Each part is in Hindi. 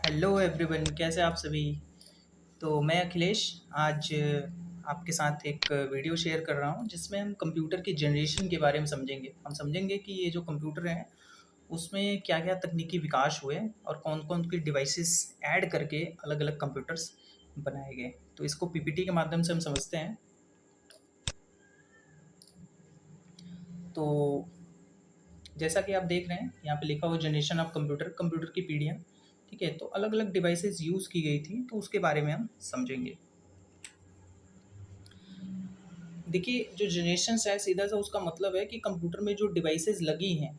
हेलो एवरीवन, कैसे आप सभी। तो मैं अखिलेश आज आपके साथ एक वीडियो शेयर कर रहा हूँ जिसमें हम कंप्यूटर की जनरेशन के बारे में समझेंगे। हम समझेंगे कि ये जो कंप्यूटर हैं उसमें क्या क्या तकनीकी विकास हुए और कौन कौन की डिवाइसेस ऐड करके अलग अलग कंप्यूटर्स बनाए गए। तो इसको पीपीटी के माध्यम से हम समझते हैं। तो जैसा कि आप देख रहे हैं यहाँ पे लिखा हुआ जनरेशन ऑफ कंप्यूटर, कंप्यूटर की पीढ़ियाँ। ठीक है, तो अलग अलग डिवाइसेस यूज़ की गई थी, तो उसके बारे में हम समझेंगे। देखिए, जो जनरेशन्स है सीधा सा उसका मतलब है कि कंप्यूटर में जो डिवाइसेस लगी हैं,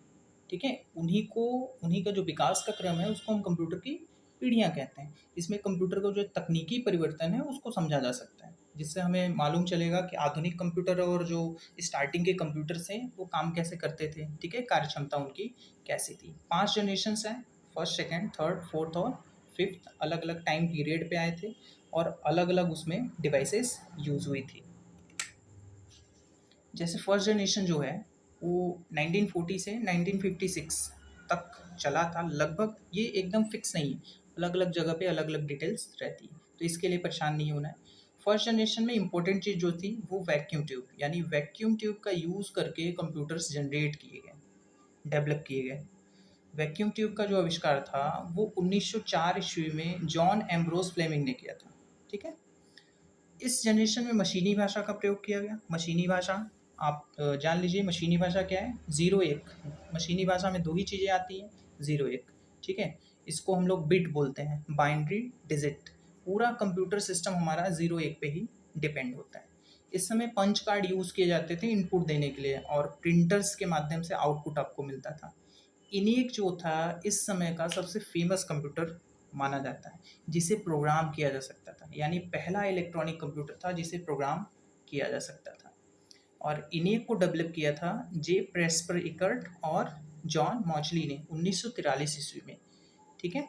ठीक है, उन्हीं का जो विकास का क्रम है उसको हम कंप्यूटर की पीढ़ियाँ कहते हैं। इसमें कंप्यूटर का जो तकनीकी परिवर्तन है उसको समझा जा सकता है, जिससे हमें मालूम चलेगा कि आधुनिक कंप्यूटर और जो स्टार्टिंग के कंप्यूटर्स हैं वो काम कैसे करते थे। ठीक है, कार्यक्षमता उनकी कैसी थी। 5 जनरेशन्स हैं, फर्स्ट, सेकंड, थर्ड, फोर्थ और फिफ्थ। अलग अलग टाइम पीरियड पे आए थे और अलग अलग उसमें डिवाइसेस यूज़ हुई थी। जैसे फर्स्ट जनरेशन जो है वो 1940 से 1956 तक चला था लगभग। ये एकदम फिक्स नहीं है, अलग अलग जगह पे अलग अलग डिटेल्स रहती है, तो इसके लिए परेशान नहीं होना है। फर्स्ट जनरेशन में इंपॉर्टेंट चीज़ जो थी वो वैक्यूम ट्यूब, यानी वैक्यूम ट्यूब का यूज़ करके कंप्यूटर्स जनरेट किए गए, डेवलप किए गए। वैक्यूम ट्यूब का जो आविष्कार था वो 1904 ईस्वी में जॉन एम्ब्रोस फ्लेमिंग ने किया था। ठीक है, इस जनरेशन में मशीनी भाषा का प्रयोग किया गया। मशीनी भाषा आप जान लीजिए, मशीनी भाषा क्या है। ज़ीरो एक, मशीनी भाषा में दो ही चीज़ें आती हैं, ज़ीरो एक। ठीक है, इसको हम लोग बिट बोलते हैं, बाइनरी डिजिट। पूरा कंप्यूटर सिस्टम हमारा ज़ीरो एक पे ही डिपेंड होता है। इस समय पंच कार्ड यूज़ किए जाते थे इनपुट देने के लिए, और प्रिंटर्स के माध्यम से आउटपुट आपको मिलता था। इनिक जो था इस समय का सबसे फेमस कंप्यूटर माना जाता है, जिसे प्रोग्राम किया जा सकता था, यानी पहला इलेक्ट्रॉनिक कंप्यूटर था जिसे प्रोग्राम किया जा सकता था। और इनिक को डेवलप किया था जे प्रेस्पर इकर्ट और जॉन मॉचली ने 1943 ईस्वी में। ठीक है,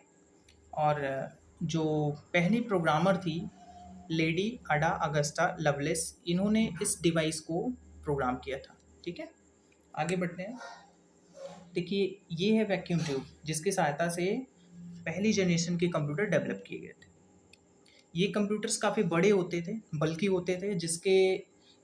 और जो पहली प्रोग्रामर थी लेडी अडा अगस्टा लवलेस, इन्होंने इस डिवाइस को प्रोग्राम किया था। ठीक है, आगे बढ़ते हैं। देखिए, ये है वैक्यूम ट्यूब जिसकी सहायता से पहली जनरेशन के कंप्यूटर डेवलप किए गए थे। ये कंप्यूटर्स काफ़ी बड़े होते थे, बल्कि होते थे, जिसके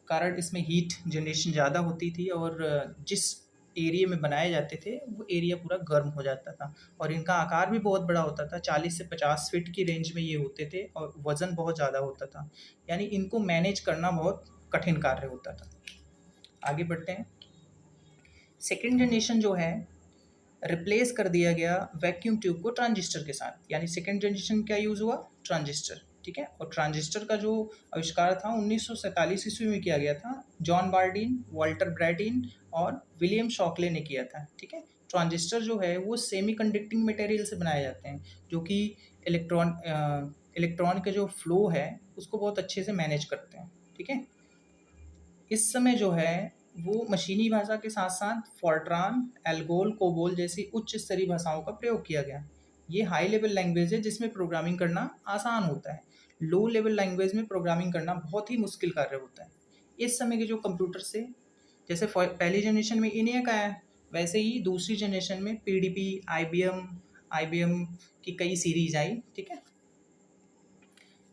कारण इसमें हीट जनरेशन ज़्यादा होती थी, और जिस एरिया में बनाए जाते थे वो एरिया पूरा गर्म हो जाता था। और इनका आकार भी बहुत बड़ा होता था, 40 से 50 फीट की रेंज में ये होते थे, और वज़न बहुत ज़्यादा होता था, यानी इनको मैनेज करना बहुत कठिन कार्य होता था। आगे बढ़ते हैं। सेकेंड जनरेशन जो है, रिप्लेस कर दिया गया वैक्यूम ट्यूब को ट्रांजिस्टर के साथ, यानी सेकेंड जनरेशन क्या यूज़ हुआ, ट्रांजिस्टर। ठीक है, और ट्रांजिस्टर का जो आविष्कार था 1947 ईस्वी में किया गया था। जॉन बार्डिन, वाल्टर ब्रैडिन और विलियम शॉकले ने किया था। ठीक है, ट्रांजिस्टर जो है वो सेमी कंडक्टिंग मटेरियल से बनाए जाते हैं, जो कि इलेक्ट्रॉन के जो फ्लो है उसको बहुत अच्छे से मैनेज करते हैं। ठीक है, इस समय जो है वो मशीनी भाषा के साथ साथ फोर्ट्रान, एल्गोल, कोबोल जैसी उच्च स्तरीय भाषाओं का प्रयोग किया गया। ये हाई लेवल लैंग्वेज है जिसमें प्रोग्रामिंग करना आसान होता है। लो लेवल लैंग्वेज में प्रोग्रामिंग करना बहुत ही मुश्किल कार्य होता है। इस समय के जो कंप्यूटर से, जैसे पहली जनरेशन में इन्हें आया, वैसे ही दूसरी जनरेशन में पीडीपी, आईबीएम की कई सीरीज आई। ठीक है,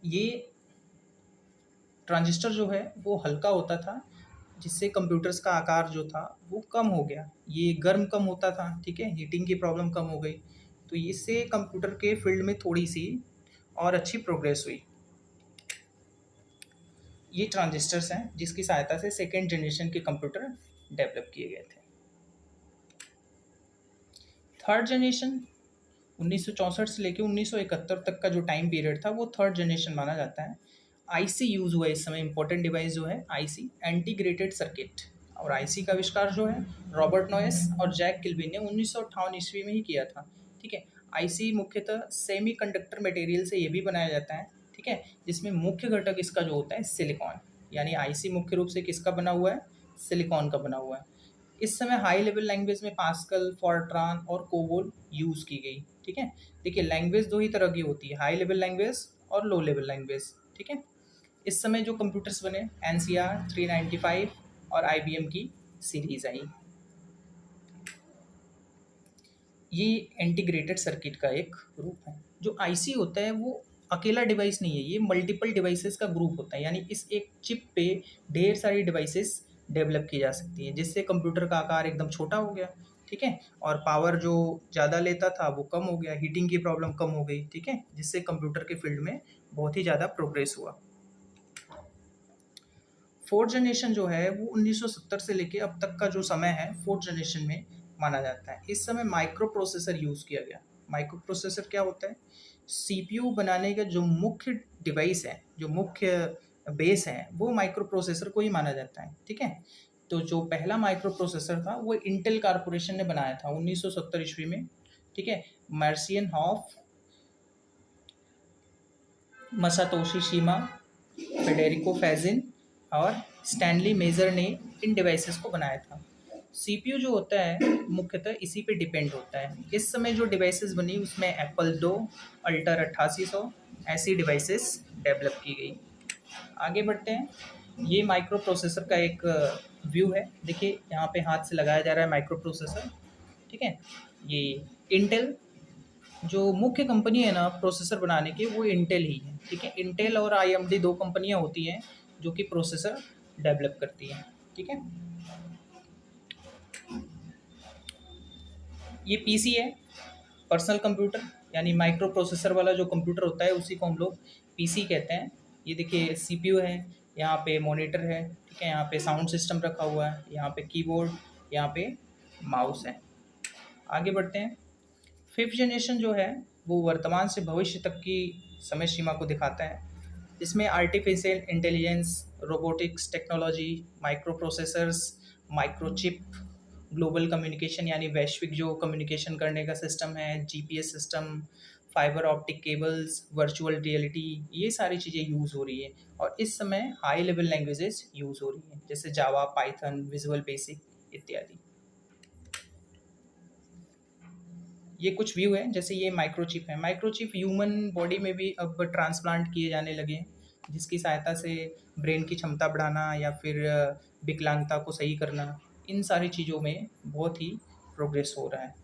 ये ट्रांजिस्टर जो है वो हल्का होता था, जिससे कंप्यूटर्स का आकार जो था वो कम हो गया। ये गर्म कम होता था, ठीक है, हीटिंग की प्रॉब्लम कम हो गई, तो इससे कंप्यूटर के फील्ड में थोड़ी सी और अच्छी प्रोग्रेस हुई। ये ट्रांजिस्टर्स हैं जिसकी सहायता से सेकेंड जनरेशन के कंप्यूटर डेवलप किए गए थे। थर्ड जनरेशन 1964 से लेकर 1971 तक का जो टाइम पीरियड था वो थर्ड जनरेशन माना जाता है। आईसी यूज़ हुआ इस समय। इंपॉर्टेंट डिवाइस जो है आईसी, इंटीग्रेटेड सर्किट। और आईसी का आविष्कार जो है रॉबर्ट नॉयस और जैक किल्विन ने 1958 ईस्वी में ही किया था। ठीक है, आईसी मुख्यतः सेमी कंडक्टर मटेरियल से ये भी बनाया जाता है। ठीक है, जिसमें मुख्य घटक इसका जो होता है सिलिकॉन, यानी आईसी मुख्य रूप से किसका बना हुआ है, सिलिकॉन का बना हुआ है। इस समय हाई लेवल लैंग्वेज में पास्कल, फोर्ट्रान और कोबोल यूज़ की गई। ठीक है, देखिए लैंग्वेज दो ही तरह की होती है, हाई लेवल लैंग्वेज और लो लेवल लैंग्वेज। ठीक है, इस समय जो कंप्यूटर्स बने NCR 395 और IBM की सीरीज आई। ये इंटीग्रेटेड सर्किट का एक रूप है। जो आईसी होता है वो अकेला डिवाइस नहीं है, ये मल्टीपल डिवाइसेस का ग्रुप होता है, यानी इस एक चिप पे ढेर सारी डिवाइसेस डेवलप की जा सकती हैं, जिससे कंप्यूटर का आकार एकदम छोटा हो गया, ठीक है, और पावर जो ज़्यादा लेता था वो कम हो गया, हीटिंग की प्रॉब्लम कम हो गई, ठीक है, जिससे कंप्यूटर के फील्ड में बहुत ही ज़्यादा प्रोग्रेस हुआ। फोर्थ जनरेशन जो है वो 1970 से लेके अब तक का जो समय है फोर्थ जनरेशन में माना जाता है। इस समय माइक्रो प्रोसेसर यूज़ किया गया। माइक्रो प्रोसेसर क्या होता है? सीपीयू बनाने का जो मुख्य डिवाइस है, जो मुख्य बेस है, वो माइक्रो प्रोसेसर को ही माना जाता है, ठीक है। तो जो पहला माइक्रो प्रोसेसर था वो इंटेल कारपोरेशन ने बनाया था 1970 ईस्वी में, ठीक है। मार्सियन हॉफ, मसातोशी शिमा, फेडेरिको फैजिन और स्टैनली मेजर ने इन डिवाइसेस को बनाया था। सीपीयू जो होता है मुख्यतः इसी पे डिपेंड होता है। इस समय जो डिवाइसेस बनी उसमें एप्पल 2, अल्टर 8800 ऐसी डिवाइसेस डेवलप की गई। आगे बढ़ते हैं। ये माइक्रो प्रोसेसर का एक व्यू है। देखिए यहाँ पे हाथ से लगाया जा रहा है माइक्रो प्रोसेसर, ठीक है। ये इंटेल जो मुख्य कंपनी है ना प्रोसेसर बनाने की, वो इंटेल ही है, ठीक है। इंटेल और आईएमडी दो कंपनियां होती हैं जो कि प्रोसेसर डेवलप करती हैं, ठीक है। ये पीसी है, पर्सनल कंप्यूटर, यानी माइक्रो प्रोसेसर वाला जो कंप्यूटर होता है उसी को हम लोग पीसी कहते हैं। ये देखिए सीपीयू है, यहाँ पे मॉनिटर है, ठीक है, यहाँ पे साउंड सिस्टम रखा हुआ है, यहाँ पे कीबोर्ड, यहाँ पे माउस है। आगे बढ़ते हैं। फिफ्थ जनरेशन जो है वो वर्तमान से भविष्य तक की समय सीमा को दिखाता है। इसमें artificial intelligence, robotics technology, micro processors, microchip, global communication यानी वैश्विक जो कम्युनिकेशन करने का सिस्टम है, GPS system, fibre optic cables, virtual reality, ये सारी चीज़ें यूज़ हो रही है। और इस समय हाई लेवल लैंग्वेजेस यूज़ हो रही हैं, जैसे जावा, पाइथन, विजुअल बेसिक इत्यादि। ये कुछ व्यू है। जैसे ये माइक्रोचिप है, माइक्रोचिप ह्यूमन बॉडी में भी अब ट्रांसप्लांट किए जाने लगे हैं, जिसकी सहायता से ब्रेन की क्षमता बढ़ाना या फिर विकलांगता को सही करना, इन सारी चीज़ों में बहुत ही प्रोग्रेस हो रहा है।